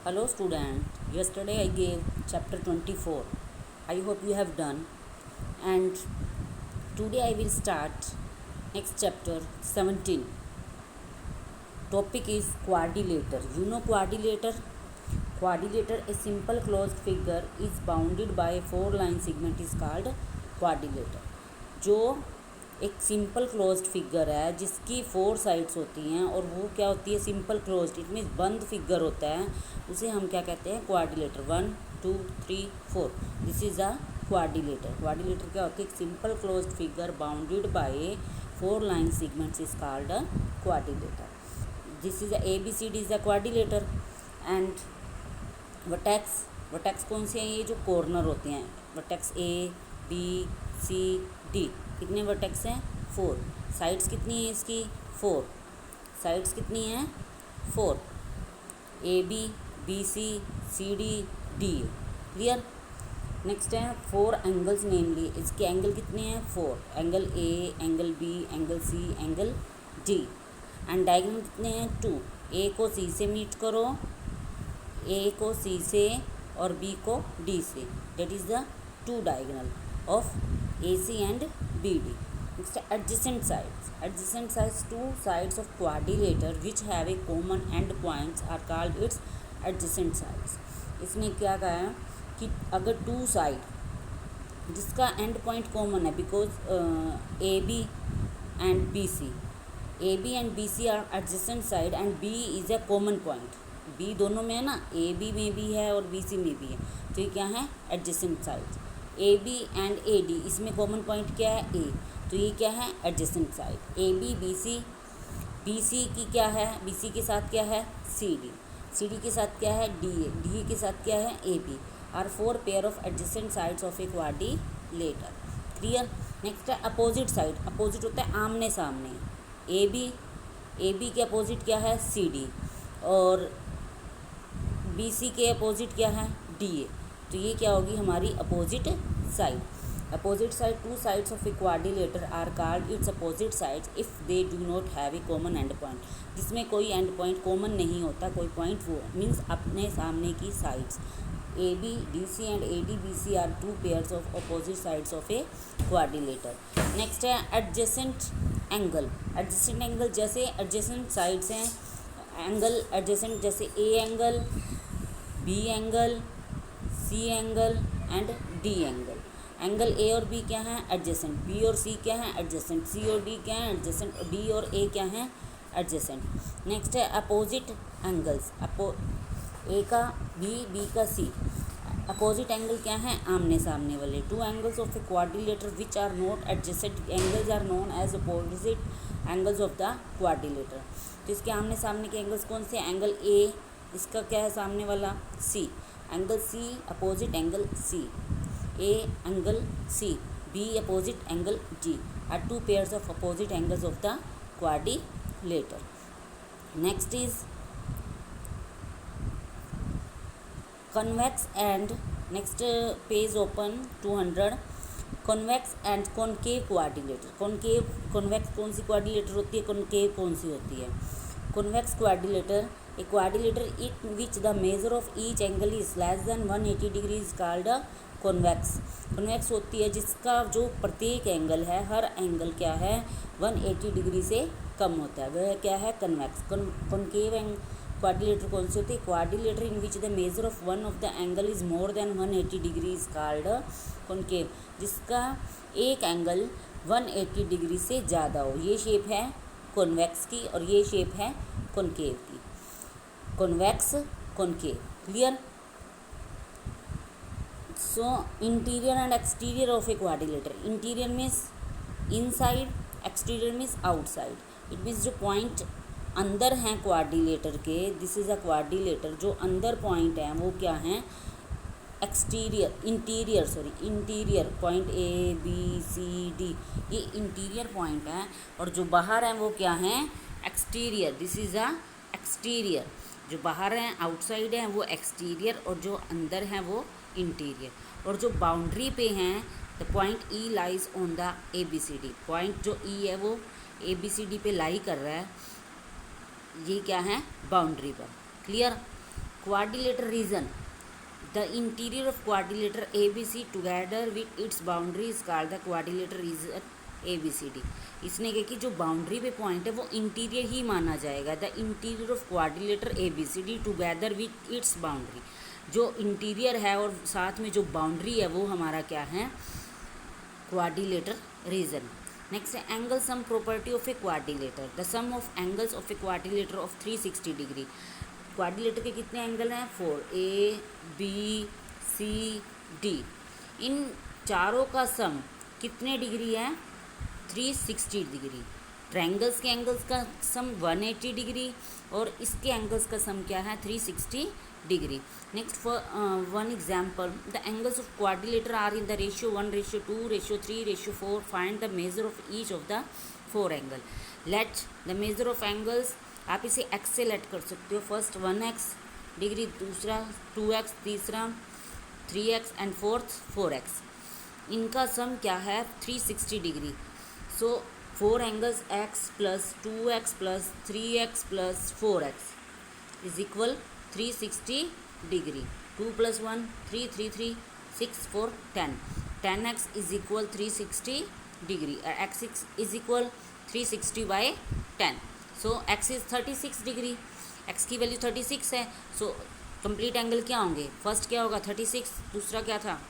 Hello student, yesterday I gave chapter 24. I hope you have done, and today I will start next chapter 17. Topic is quadrilateral. You know quadrilateral? Quadrilateral, a simple closed figure is bounded by a four line segment is called quadrilateral. जो एक simple closed figure है जिसकी four sides होती हैं और वो क्या होती है, सिंपल क्लोज्ड, इट मीन्स बंद फिगर होता है, उसे हम क्या कहते हैं, quadrilateral. 1 2 3 4, this is a quadrilateral. Quadrilateral क्या होती है, एक simple closed figure bounded by four line segments is called a quadrilateral. This is A B C D is a quadrilateral. And vertex कौन से हैं, ये जो कॉर्नर होते हैं, vertex A B C D, कितने वर्टेक्स हैं, 4। साइड्स कितनी है इसकी, 4। साइड्स कितनी हैं, 4। A B B C D D. Clear. Next है 4 एंगल्स, नेमली इसके एंगल कितने हैं, 4। Angle A, angle B, angle C, angle D. And diagonal कितने हैं, 2। ए को सी से मीट करो, ए को सी से और बी को डी से, that is the 2 diagonal of AC and BD. Next, adjacent sides. Adjacent sides, two sides of quadrilateral which have a common end points are called its adjacent sides. इसमें क्या कहा है कि अगर टू साइड जिसका end point common है, because A B and B C, A B and B C are adjacent side and B is a common point. B दोनों में है ना, ए बी में भी है और बी सी में भी है, तो ये क्या है, adjacent side. A B and A D, इसमें कॉमन पॉइंट क्या है, ए, तो ये क्या है, adjacent side. A B B C की क्या है, बी सी के साथ क्या है, सी डी के साथ क्या है, डी के साथ क्या है, A B, are 4 pair of adjacent sides of a quadrilateral. Clear. Next है अपोजिट साइड। अपोजिट होता है आमने सामने। ए बी के अपोजिट क्या है, सी डी, और बी सी के अपोजिट क्या है, डी ए, तो ये क्या होगी हमारी opposite side. Opposite side, two sides of a quadrilateral are called its opposite sides if they do not have a common end point. जिसमें कोई एंड पॉइंट कॉमन नहीं होता, कोई पॉइंट, वो मीन्स अपने सामने की sides. A B D C and A D B C are 2 pairs of opposite sides of a quadrilateral. Next है एडजेसेंट एंगल। एडजेसेंट एंगल, जैसे एडजेसेंट साइड्स हैं, एंगल एडजेसेंट, जैसे A angle, B angle, C angle and D angle. Angle A और B क्या है, adjacent. B और सी क्या है, एडजेसेंट। सी और डी क्या है, एडजेसेंट। और डी और ए क्या है, एडजेसेंट। नेक्स्ट है अपोजिट एंगल्स। ए का बी का सी। अपोजिट एंगल क्या है, आमने सामने वाले। 2 angles of a quadrilateral which are not adjacent angles are known as opposite angles of the quadrilateral. तो इसके आमने सामने के एंगल्स कौन से, एंगल ए, इसका क्या है सामने वाला, C, angle C opposite angle C, A angle C, B opposite angle D, are 2 pairs of opposite angles of the quadrilateral. Next is convex and next page open 200। Convex and concave quadrilateral. Convex कौन सी quadrilateral होती है, concave कौन सी होती है। Convex quadrilateral, A quadrilateral in which the measure of each angle is less than 180 degree is called a convex. Convex होती है जिसका जो प्रत्येक एंगल है, हर एंगल क्या है, 180 डिग्री से कम होता है, वह क्या है, कॉन्वेक्स। कॉनकेव क्वाड्रिलेटर कौन सी होती है, quadrilateral in which the measure of one of the angle is more than 180 degree is called concave. जिसका एक एंगल 180 डिग्री से ज़्यादा हो, ये शेप है कॉन्वेक्स की और ये शेप है कॉनकेव की। Convex, concave. Clear. So interior and exterior of a quadrilateral. Interior means inside, exterior means outside. It means जो पॉइंट अंदर हैं क्वाड्रिलेटर के, दिस इज़ अ क्वाड्रिलेटर, जो अंदर पॉइंट हैं वो क्या हैं, interior point A B C D, ये इंटीरियर पॉइंट हैं, और जो बाहर हैं वो क्या हैं, exterior. This is a exterior. जो बाहर हैं, आउटसाइड हैं, वो एक्सटीरियर, और जो अंदर हैं वो इंटीरियर। और जो बाउंड्री पे हैं, the point E lies on the A B C D. Point जो ई है वो ए बी सी डी पे लाई कर रहा है, ये क्या है, बाउंड्री पर। Clear. quadrilateral region, the interior of quadrilateral ABC together with its boundary is called the quadrilateral region ABCD. इसने कहा कि जो बाउंड्री पे पॉइंट है वो इंटीरियर ही माना जाएगा. The interior of quadrilateral ABCD together with its boundary, जो इंटीरियर है और साथ में जो बाउंड्री है वो हमारा क्या है, क्वाड्रिलेटर रीजन. नेक्स्ट है angle sum property of a quadrilateral. The sum of angles of a quadrilateral of 360 degree. Quadrilateral के कितने एंगल हैं, 4, ABCD. इन चारों का सम कितने डिग्री है, 360 डिग्री. ट्रायंगल्स के एंगल्स का सम 180 डिग्री और इसके एंगल्स का सम क्या है, 360 degree. Next for one example, the angles of quadrilateral are in the ratio 1:2, ratio 3, ratio 4. Find the measure of each of the 4 angle. Let the measure of angles, आप इसे x से late कर सकते हो. First 1x degree, दूसरा 2x, तीसरा 3x and fourth 4x. इनका सम क्या है, 360 degree. So 4 angles x plus 2x plus 3x plus 4x is equal 360 degree. 2 + 1 3, 3 3 6 4 10. 10x is equal 360 degree. x is equal 360/10. So x is 36 degree. x की value 36 है. So complete angle क्या होंगे, first क्या होगा 36, दूसरा क्या था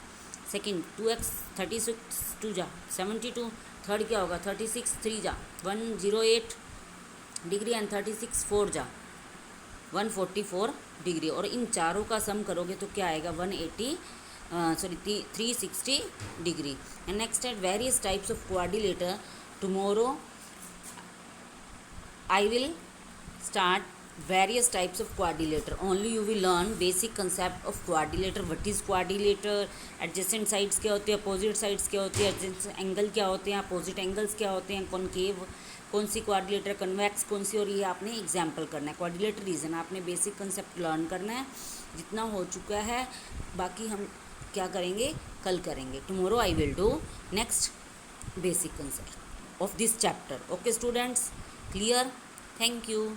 सेकंड 2x, 36 2 जा 72. थर्ड क्या होगा 36 3 जा 108 डिग्री एंड 36 4 जा 144 डिग्री. और इन चारों का सम करोगे तो क्या आएगा, 360 degree. And next at various types of quadrilateral. Tomorrow I will start various types of quadrilateral. Only you will learn basic concept of quadrilateral. What is quadrilateral? Adjacent sides क्या होती है, opposite sides क्या होती है, adjacent angle क्या होते हैं, opposite angles क्या होते हैं, concave कौन सी क्वाड्रिलेटर, कन्वेक्स कौन सी, और ये आपने एग्जाम्पल करना है. क्वाड्रिलेटर रीजन आपने बेसिक कंसेप्ट लर्न करना है. जितना हो चुका है बाकी हम क्या करेंगे, कल करेंगे. Tomorrow I will do next basic concept of this chapter. Okay students, clear? Thank you.